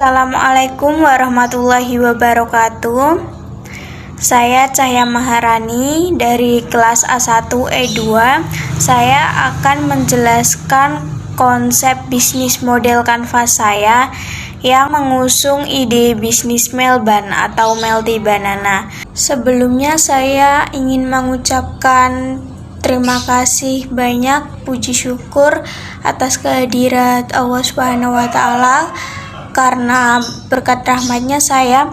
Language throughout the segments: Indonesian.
Assalamualaikum warahmatullahi wabarakatuh. Saya Cahya Maharani dari kelas A1 E2. Saya akan menjelaskan konsep bisnis model kanvas saya yang mengusung ide bisnis Melban atau Melty Banana. Sebelumnya saya ingin mengucapkan terima kasih banyak, puji syukur atas kehadirat Allah Subhanahu wa Ta'ala, karena berkat rahmatnya saya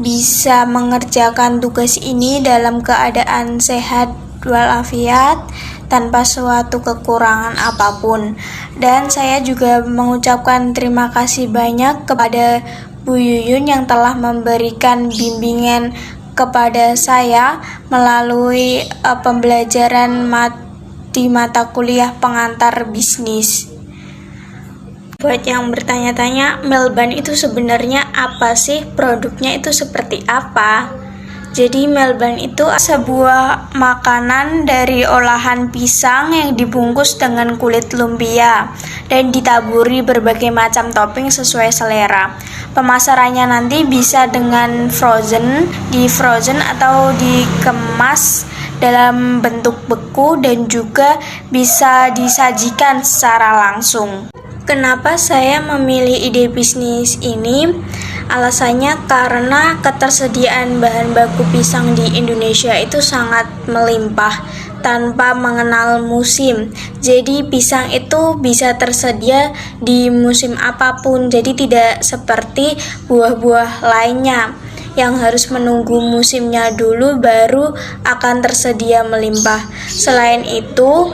bisa mengerjakan tugas ini dalam keadaan sehat walafiat tanpa suatu kekurangan apapun. Dan saya juga mengucapkan terima kasih banyak kepada Bu Yuyun yang telah memberikan bimbingan kepada saya melalui pembelajaran di mata kuliah pengantar bisnis. Buat yang bertanya-tanya, Melban itu sebenarnya apa sih? Produknya itu seperti apa? Jadi Melban itu sebuah makanan dari olahan pisang yang dibungkus dengan kulit lumpia dan ditaburi berbagai macam topping sesuai selera. Pemasarannya nanti bisa dengan di frozen atau dikemas dalam bentuk beku dan juga bisa disajikan secara langsung. Kenapa saya memilih ide bisnis ini? Alasannya karena ketersediaan bahan baku pisang di Indonesia itu sangat melimpah tanpa mengenal musim. Jadi pisang itu bisa tersedia di musim apapun. Jadi tidak seperti buah-buah lainnya yang harus menunggu musimnya dulu baru akan tersedia melimpah. Selain itu,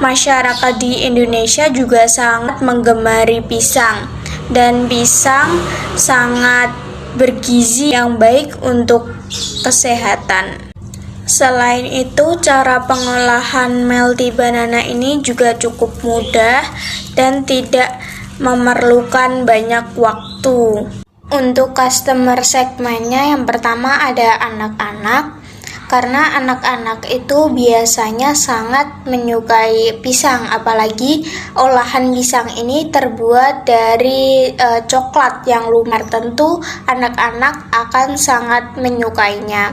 masyarakat di Indonesia juga sangat menggemari pisang, dan pisang sangat bergizi yang baik untuk kesehatan. Selain itu, cara pengolahan Melty Banana ini juga cukup mudah dan tidak memerlukan banyak waktu. Untuk customer segmennya, yang pertama ada anak-anak, karena anak-anak itu biasanya sangat menyukai pisang, apalagi olahan pisang ini terbuat dari coklat yang lumer. Tentu anak-anak akan sangat menyukainya.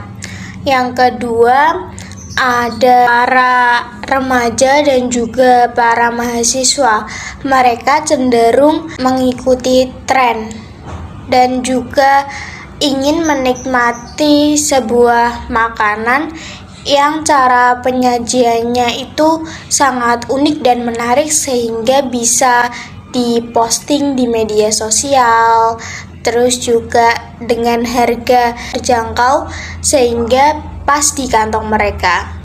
Yang kedua, ada para remaja dan juga para mahasiswa. Mereka cenderung mengikuti tren dan juga ingin menikmati sebuah makanan yang cara penyajiannya itu sangat unik dan menarik sehingga bisa diposting di media sosial, terus juga dengan harga terjangkau sehingga pas di kantong mereka.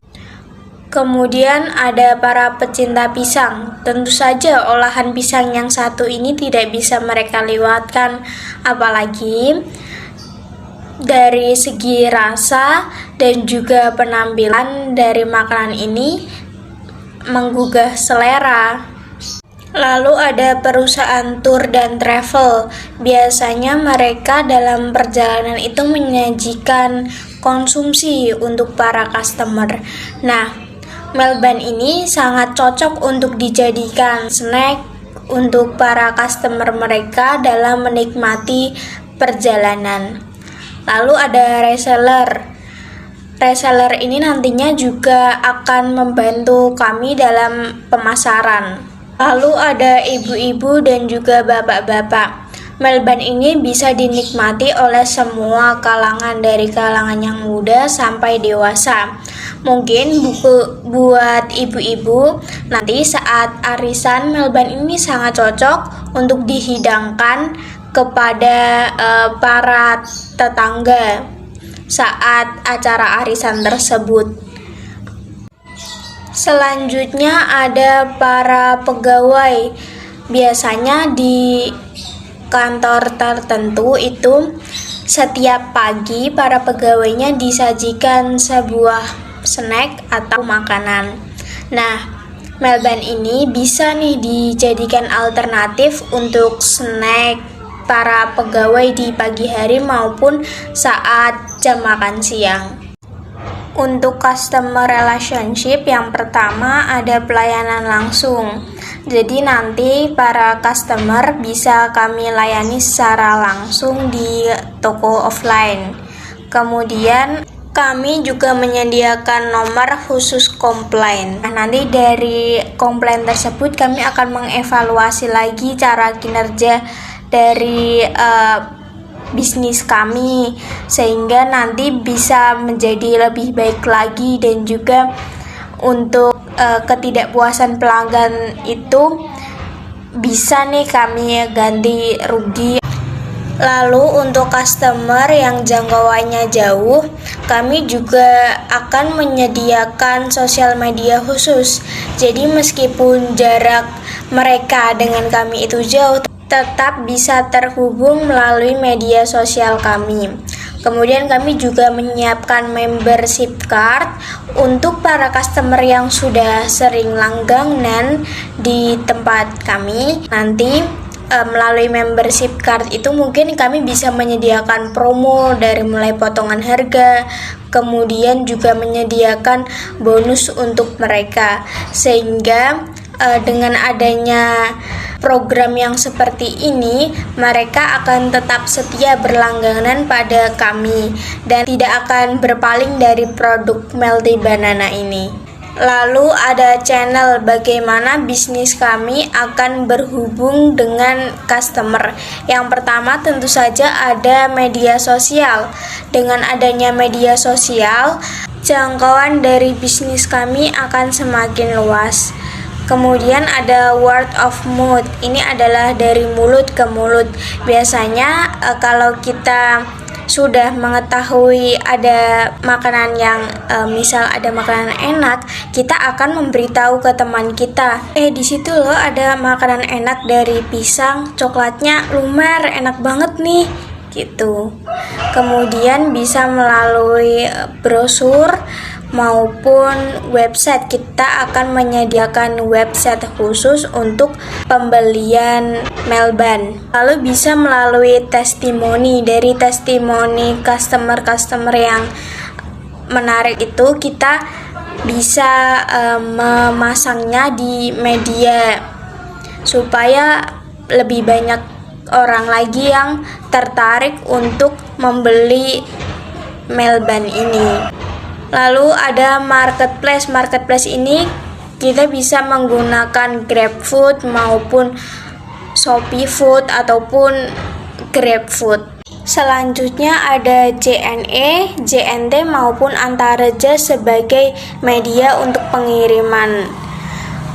Kemudian ada para pecinta pisang. Tentu saja olahan pisang yang satu ini tidak bisa mereka lewatkan, apalagi dari segi rasa dan juga penampilan dari makanan ini menggugah selera. Lalu ada perusahaan tour dan travel. Biasanya mereka dalam perjalanan itu menyajikan konsumsi untuk para customer. Nah, Melban ini sangat cocok untuk dijadikan snack untuk para customer mereka dalam menikmati perjalanan. Lalu ada reseller. Reseller ini nantinya juga akan membantu kami dalam pemasaran. Lalu ada ibu-ibu dan juga bapak-bapak. Melban ini bisa dinikmati oleh semua kalangan, dari kalangan yang muda sampai dewasa. Mungkin buat ibu-ibu nanti saat arisan, Melban ini sangat cocok untuk dihidangkan kepada para tetangga saat acara arisan tersebut. Selanjutnya ada para pegawai. Biasanya di kantor tertentu itu setiap pagi para pegawainya disajikan sebuah snack atau makanan. Nah, Melban ini bisa nih dijadikan alternatif untuk snack para pegawai di pagi hari maupun saat jam makan siang. Untuk customer relationship, yang pertama ada pelayanan langsung. Jadi nanti para customer bisa kami layani secara langsung di toko offline. Kemudian kami juga menyediakan nomor khusus komplain. Nah, nanti dari komplain tersebut kami akan mengevaluasi lagi cara kinerja dari bisnis kami, sehingga nanti bisa menjadi lebih baik lagi, dan juga untuk ketidakpuasan pelanggan itu bisa nih kami ganti rugi. Lalu untuk customer yang jangkauannya jauh, kami juga akan menyediakan sosial media khusus. Jadi meskipun jarak mereka dengan kami itu jauh, tetap bisa terhubung melalui media sosial kami. Kemudian kami juga menyiapkan membership card untuk para customer yang sudah sering langganan di tempat kami. Nanti melalui membership card itu mungkin kami bisa menyediakan promo dari mulai potongan harga, kemudian juga menyediakan bonus untuk mereka, sehingga dengan adanya program yang seperti ini, mereka akan tetap setia berlangganan pada kami dan tidak akan berpaling dari produk Melty Banana ini. Lalu ada channel bagaimana bisnis kami akan berhubung dengan customer. Yang pertama tentu saja ada media sosial. Dengan adanya media sosial, jangkauan dari bisnis kami akan semakin luas. Kemudian ada word of mouth. Ini adalah dari mulut ke mulut. Biasanya kalau kita sudah mengetahui ada makanan yang misal ada makanan enak, kita akan memberitahu ke teman kita, di situ loh ada makanan enak dari pisang, coklatnya lumer, enak banget nih, gitu. Kemudian bisa melalui brosur maupun website. Kita akan menyediakan website khusus untuk pembelian Melban. Lalu bisa melalui testimoni. Dari testimoni customer yang menarik itu, kita bisa memasangnya di media supaya lebih banyak orang lagi yang tertarik untuk membeli Melban ini. Lalu ada marketplace. Marketplace ini kita bisa menggunakan GrabFood maupun Shopee Food ataupun GrabFood. Selanjutnya ada JNE, JNT maupun Antareja sebagai media untuk pengiriman.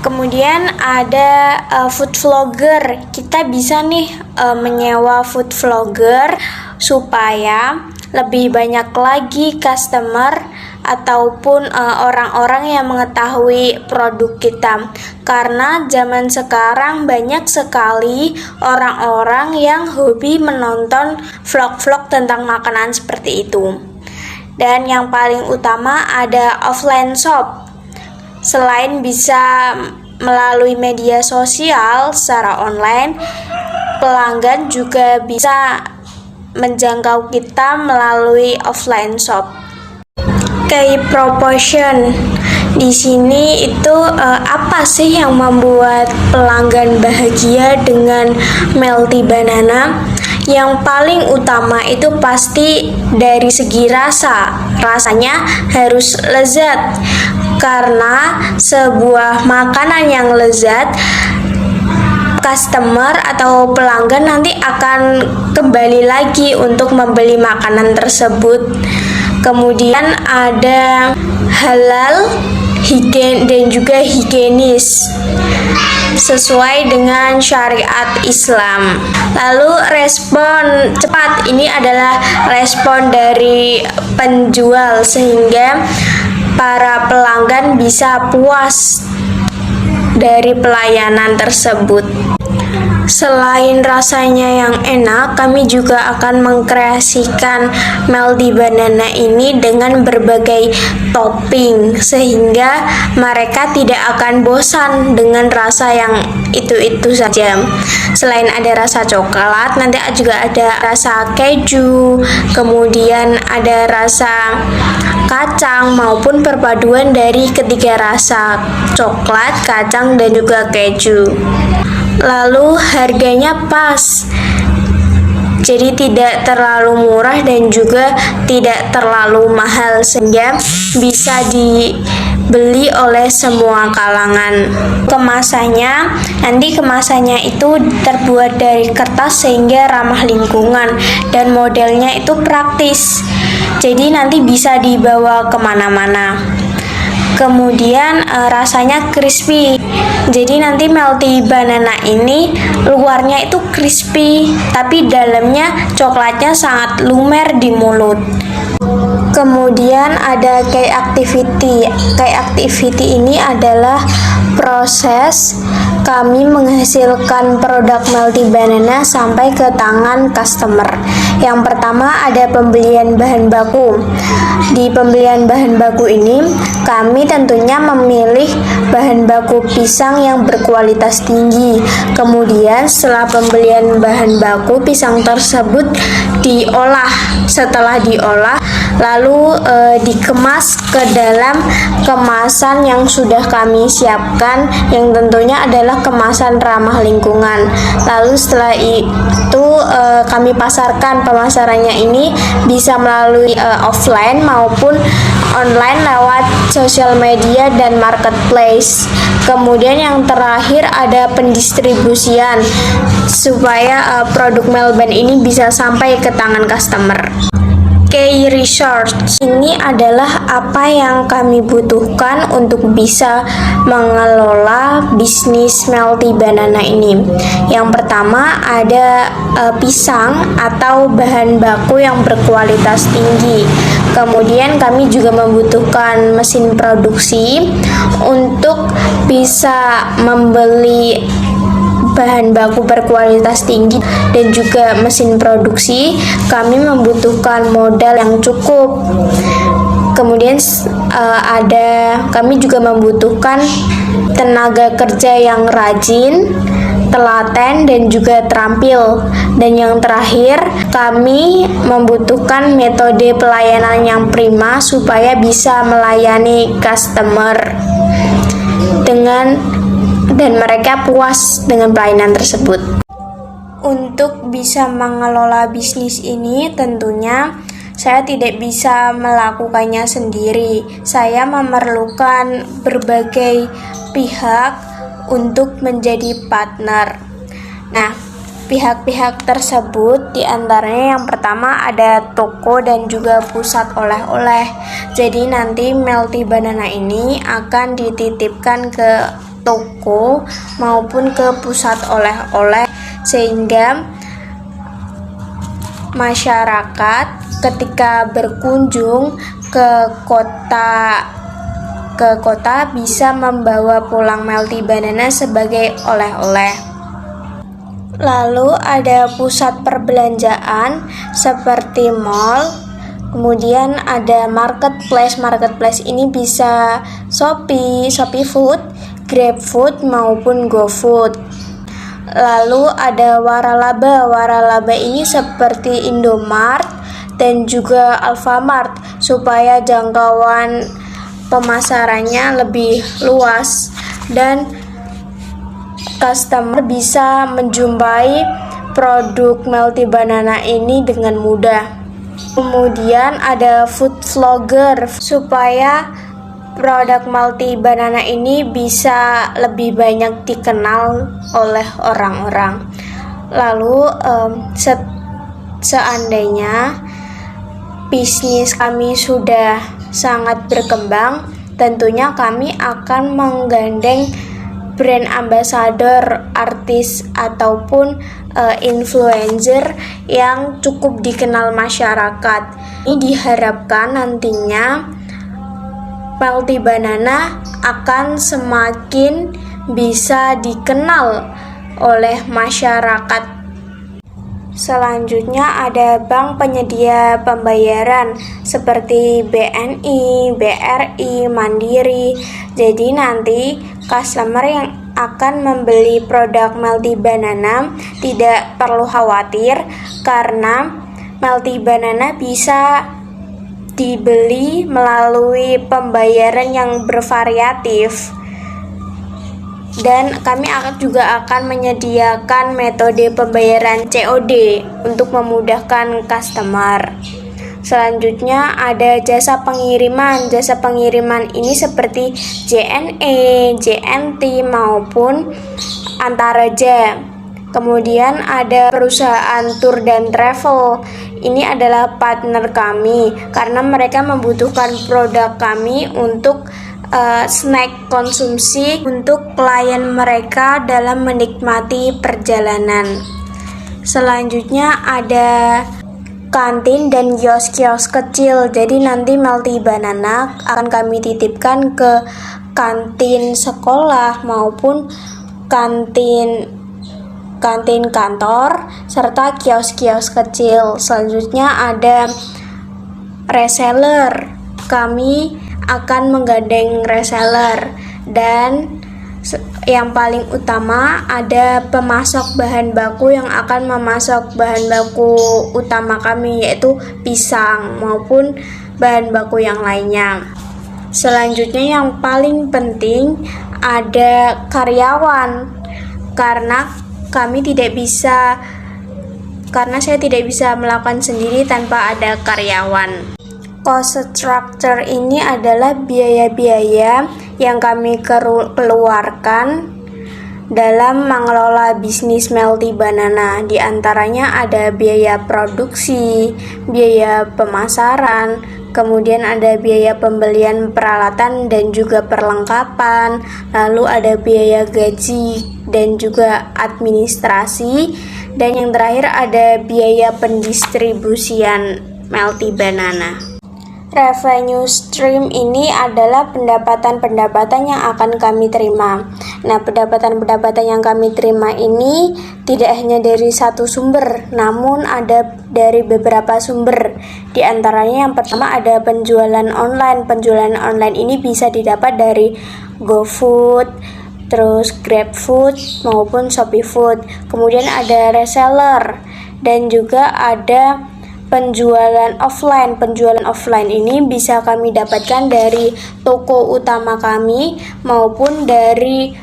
Kemudian ada food vlogger. Kita bisa nih menyewa food vlogger supaya lebih banyak lagi customer ataupun orang-orang yang mengetahui produk kita. Karena zaman sekarang banyak sekali orang-orang yang hobi menonton vlog-vlog tentang makanan seperti itu. Dan yang paling utama ada offline shop. Selain bisa melalui media sosial secara online, pelanggan juga bisa menjangkau kita melalui offline shop. K-proportion di sini itu apa sih yang membuat pelanggan bahagia dengan Melty Banana? Yang paling utama itu pasti dari segi rasa. Rasanya harus lezat. Karena sebuah makanan yang lezat, customer atau pelanggan nanti akan kembali lagi untuk membeli makanan tersebut. Kemudian ada halal, dan juga higienis sesuai dengan syariat Islam. Lalu respon cepat, ini adalah respon dari penjual sehingga para pelanggan bisa puas dari pelayanan tersebut. Selain rasanya yang enak, kami juga akan mengkreasikan Melty Banana ini dengan berbagai topping sehingga mereka tidak akan bosan dengan rasa yang itu-itu saja. Selain ada rasa coklat, nanti juga ada rasa keju, kemudian ada rasa kacang maupun perpaduan dari ketiga rasa, coklat, kacang, dan juga keju. Lalu harganya pas, jadi tidak terlalu murah dan juga tidak terlalu mahal, sehingga bisa dibeli oleh semua kalangan. Nanti kemasannya itu terbuat dari kertas sehingga ramah lingkungan dan modelnya itu praktis, jadi nanti bisa dibawa kemana-mana. Kemudian rasanya crispy, jadi nanti Melty Banana ini luarnya itu crispy tapi dalamnya coklatnya sangat lumer di mulut. Kemudian ada cake activity. Cake activity ini adalah proses kami menghasilkan produk Melty Banana sampai ke tangan customer. Yang pertama ada pembelian bahan baku. Di pembelian bahan baku ini kami tentunya memilih bahan baku pisang yang berkualitas tinggi. Kemudian setelah pembelian bahan baku, pisang tersebut diolah. Setelah diolah, lalu dikemas ke dalam kemasan yang sudah kami siapkan, yang tentunya adalah kemasan ramah lingkungan. Lalu setelah itu kami pasarkan. Pemasarannya ini bisa melalui offline maupun online lewat sosial media dan marketplace. Kemudian yang terakhir ada pendistribusian supaya produk Melban ini bisa sampai ke tangan customer. Key research ini adalah apa yang kami butuhkan untuk bisa mengelola bisnis Melty Banana ini. Yang pertama ada pisang atau bahan baku yang berkualitas tinggi. Kemudian kami juga membutuhkan mesin produksi untuk bisa membeli bahan baku berkualitas tinggi dan juga mesin produksi. Kami membutuhkan modal yang cukup. Kemudian kami juga membutuhkan tenaga kerja yang rajin, telaten, dan juga terampil. Dan yang terakhir, kami membutuhkan metode pelayanan yang prima supaya bisa melayani customer dan mereka puas dengan pelayanan tersebut. Untuk bisa mengelola bisnis ini tentunya saya tidak bisa melakukannya sendiri. Saya memerlukan berbagai pihak untuk menjadi partner. Nah, pihak-pihak tersebut diantaranya yang pertama ada toko dan juga pusat oleh-oleh. Jadi nanti Melty Banana ini akan dititipkan ke toko maupun ke pusat oleh-oleh, sehingga masyarakat ketika berkunjung ke kota bisa membawa pulang Melty Banana sebagai oleh-oleh. Lalu ada pusat perbelanjaan seperti mall. Kemudian ada marketplace. Marketplace ini bisa Shopee Food, GrabFood maupun GoFood. Lalu ada waralaba. Waralaba ini seperti Indomart dan juga Alfamart supaya jangkauan pemasarannya lebih luas dan customer bisa menjumpai produk Melty Banana ini dengan mudah. Kemudian ada food vlogger supaya produk Melty Banana ini bisa lebih banyak dikenal oleh orang-orang. Lalu seandainya bisnis kami sudah sangat berkembang, tentunya kami akan menggandeng brand ambassador, artis ataupun influencer yang cukup dikenal masyarakat. Ini diharapkan nantinya Melty Banana akan semakin bisa dikenal oleh masyarakat. Selanjutnya ada bank penyedia pembayaran seperti BNI, BRI, Mandiri. Jadi nanti customer yang akan membeli produk Melty Banana tidak perlu khawatir karena Melty Banana bisa dibeli melalui pembayaran yang bervariatif. Dan kami juga akan menyediakan metode pembayaran COD untuk memudahkan customer. Selanjutnya ada jasa pengiriman. Jasa pengiriman ini seperti JNE, JNT maupun Antaraja. Kemudian ada perusahaan tour dan travel. Ini adalah partner kami karena mereka membutuhkan produk kami untuk snack konsumsi untuk klien mereka dalam menikmati perjalanan. Selanjutnya ada kantin dan kios-kios kecil. Jadi nanti Melty Banana akan kami titipkan ke kantin sekolah maupun kantin kantor serta kios-kios kecil. Selanjutnya ada reseller. Kami akan menggandeng reseller, dan yang paling utama ada pemasok bahan baku yang akan memasok bahan baku utama kami, yaitu pisang maupun bahan baku yang lainnya. Selanjutnya yang paling penting ada karyawan, karena saya tidak bisa melakukan sendiri tanpa ada karyawan. Cost structure ini adalah biaya-biaya yang kami keluarkan dalam mengelola bisnis Melty Banana. Di antaranya ada biaya produksi, biaya pemasaran, kemudian ada biaya pembelian peralatan dan juga perlengkapan, lalu ada biaya gaji dan juga administrasi, dan yang terakhir ada biaya pendistribusian Melty Banana. Revenue stream ini adalah pendapatan-pendapatan yang akan kami terima. Nah, pendapatan-pendapatan yang kami terima ini tidak hanya dari satu sumber, namun ada dari beberapa sumber. Di antaranya yang pertama ada penjualan online. Penjualan online ini bisa didapat dari GoFood, terus GrabFood maupun ShopeeFood. Kemudian ada reseller dan juga ada penjualan offline. Penjualan offline ini bisa kami dapatkan dari toko utama kami maupun dari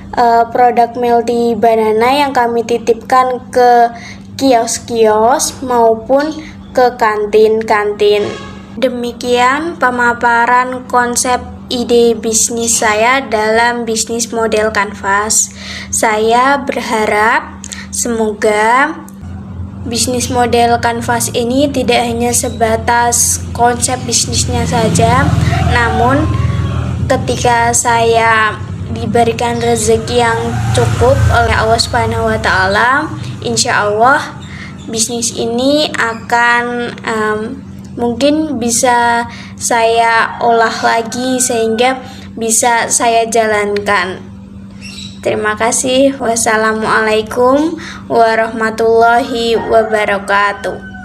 produk Melty Banana yang kami titipkan ke kios-kios maupun ke kantin-kantin. Demikian pemaparan konsep ide bisnis saya dalam bisnis model kanvas. Saya berharap semoga bisnis model kanvas ini tidak hanya sebatas konsep bisnisnya saja, namun ketika saya diberikan rezeki yang cukup oleh Allah Subhanahu wa Ta'ala, insya Allah bisnis ini akan mungkin bisa saya olah lagi sehingga bisa saya jalankan. Terima kasih. Wassalamualaikum warahmatullahi wabarakatuh.